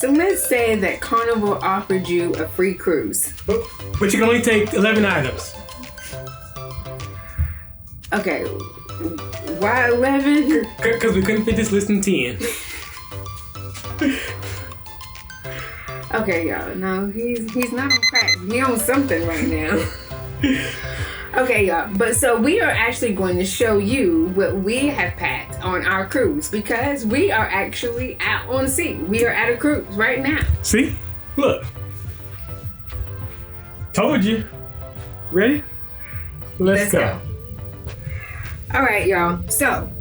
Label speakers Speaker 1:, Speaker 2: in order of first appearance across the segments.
Speaker 1: So let's say that Carnival offered you a free cruise.
Speaker 2: But you can only take 11 items.
Speaker 1: Okay, why 11?
Speaker 2: Because we couldn't fit this list in 10.
Speaker 1: Okay, y'all. No, he's not on crack. He on something right now. Okay, y'all. But so we are actually going to show you what we have packed on our cruise because we are actually out on sea. We are at a cruise right now.
Speaker 2: See? Look. Told you. Ready? Let's go.
Speaker 1: All right, y'all. So,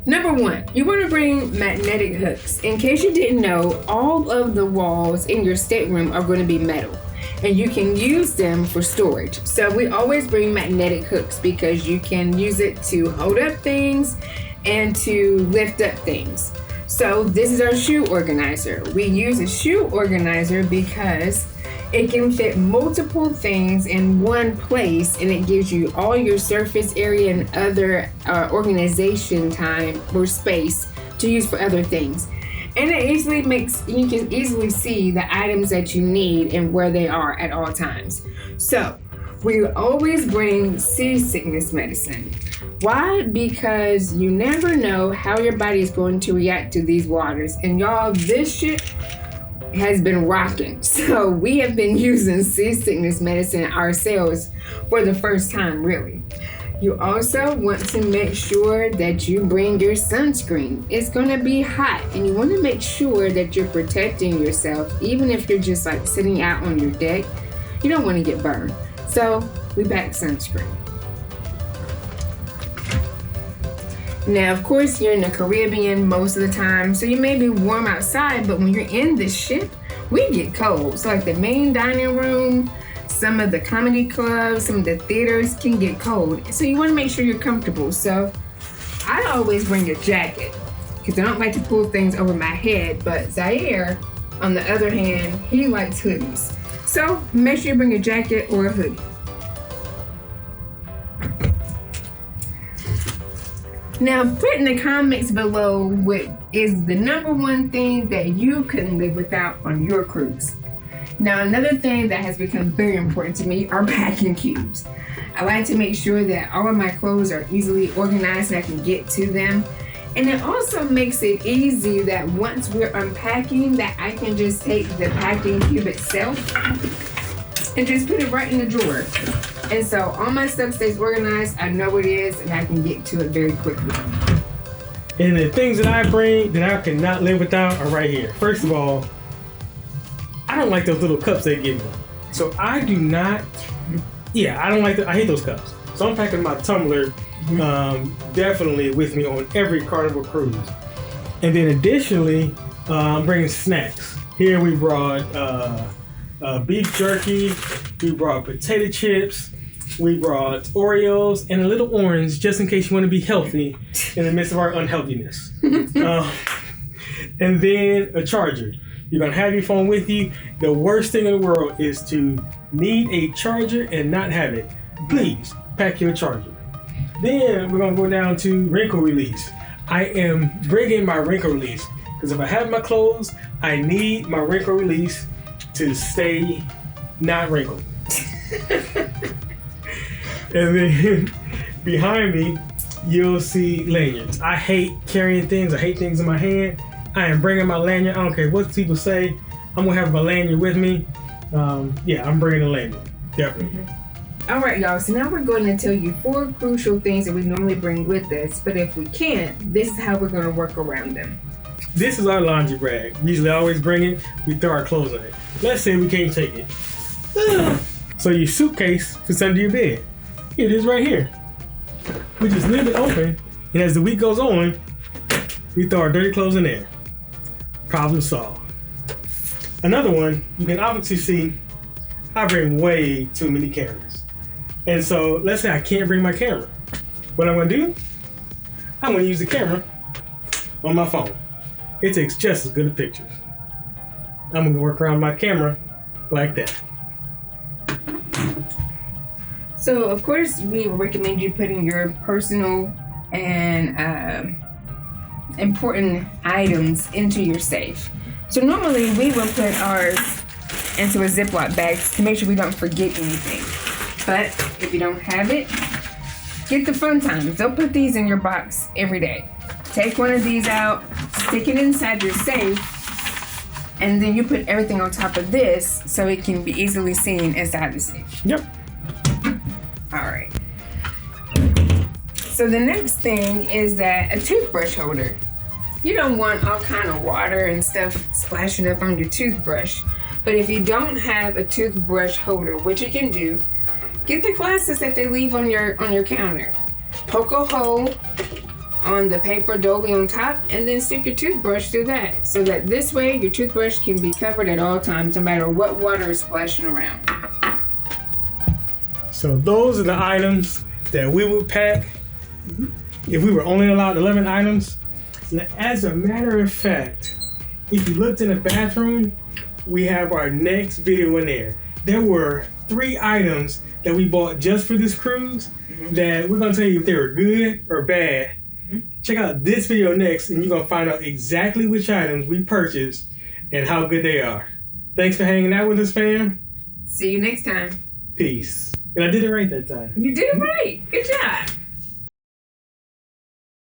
Speaker 1: number one, you want to bring magnetic hooks. In case you didn't know, all of the walls in your stateroom are going to be metal. And you can use them for storage. So we always bring magnetic hooks because you can use it to hold up things and to lift up things. So this is our shoe organizer. We use a shoe organizer because it can fit multiple things in one place and it gives you all your surface area and other organization time or space to use for other things. And it easily you can easily see the items that you need and where they are at all times. So we always bring seasickness medicine. Why? Because you never know how your body is going to react to these waters. And y'all, this shit has been rocking. So we have been using seasickness medicine ourselves for the first time, really. You also want to make sure that you bring your sunscreen. It's going to be hot and you want to make sure that you're protecting yourself. Even if you're just like sitting out on your deck, you don't want to get burned. So we pack sunscreen. Now, of course, you're in the Caribbean most of the time, so you may be warm outside, but when you're in this ship, we get cold. So like the main dining room, some of the comedy clubs, some of the theaters can get cold. So you want to make sure you're comfortable. So I always bring a jacket because I don't like to pull things over my head. But Zaire, on the other hand, he likes hoodies. So make sure you bring a jacket or a hoodie. Now put in the comments below what is the number one thing that you couldn't live without on your cruise. Now, another thing that has become very important to me are packing cubes. I like to make sure that all of my clothes are easily organized and I can get to them. And it also makes it easy that once we're unpacking that I can just take the packing cube itself and just put it right in the drawer. And so all my stuff stays organized, I know what it is, and I can get to it very quickly.
Speaker 2: And the things that I bring that I cannot live without are right here. First of all, I don't like those little cups they give me. So I do not, I don't like I hate those cups. So I'm packing my tumbler definitely with me on every Carnival cruise. And then additionally, I'm bringing snacks. Here we brought beef jerky, we brought potato chips, we brought Oreos, and a little orange just in case you want to be healthy in the midst of our unhealthiness. And then a charger. You're going to have your phone with you. The worst thing in the world is to need a charger and not have it. Please pack your charger. Then we're going to go down to wrinkle release. I am bringing my wrinkle release because if I have my clothes, I need my wrinkle release to stay not wrinkled. And then behind me, you'll see lanyards. I hate carrying things. I hate things in my hand. I am bringing my lanyard. I don't care what people say. I'm going to have my lanyard with me. I'm bringing a lanyard. Definitely.
Speaker 1: Mm-hmm. All right, y'all. So now we're going to tell you 4 crucial things that we normally bring with us. But if we can't, this is how we're going to work around them.
Speaker 2: This is our laundry bag. We usually always bring it. We throw our clothes in it. Let's say we can't take it. So your suitcase fits under your bed. It is right here. We just leave it open. And as the week goes on, we throw our dirty clothes in there. Problem solved. Another one, you can obviously see I bring way too many cameras. And so let's say I can't bring my camera. What I'm going to do, I'm going to use the camera on my phone. It takes just as good of pictures. I'm going to work around my camera like that.
Speaker 1: So, of course, we recommend you putting your personal and important items into your safe. So normally we will put ours into a Ziploc bag to make sure we don't forget anything. But if you don't have it, get the Fun Times. They'll put these in your box every day. Take one of these out, stick it inside your safe, and then you put everything on top of this so it can be easily seen inside the safe.
Speaker 2: Yep.
Speaker 1: All right. So the next thing is that a toothbrush holder. You don't want all kind of water and stuff splashing up on your toothbrush. But if you don't have a toothbrush holder, which you can do, get the glasses that they leave on your counter. Poke a hole on the paper dolly on top and then stick your toothbrush through that. So that this way your toothbrush can be covered at all times no matter what water is splashing around.
Speaker 2: So those are the items that we would pack if we were only allowed 11 items. As a matter of fact, if you looked in the bathroom, we have our next video in there. There were 3 items that we bought just for this cruise that we're gonna tell you if they were good or bad. Check out this video next and you're gonna find out exactly which items we purchased and how good they are. Thanks for hanging out with us, fam.
Speaker 1: See you next time.
Speaker 2: Peace. And I did it right that time.
Speaker 1: You did it right. Good job.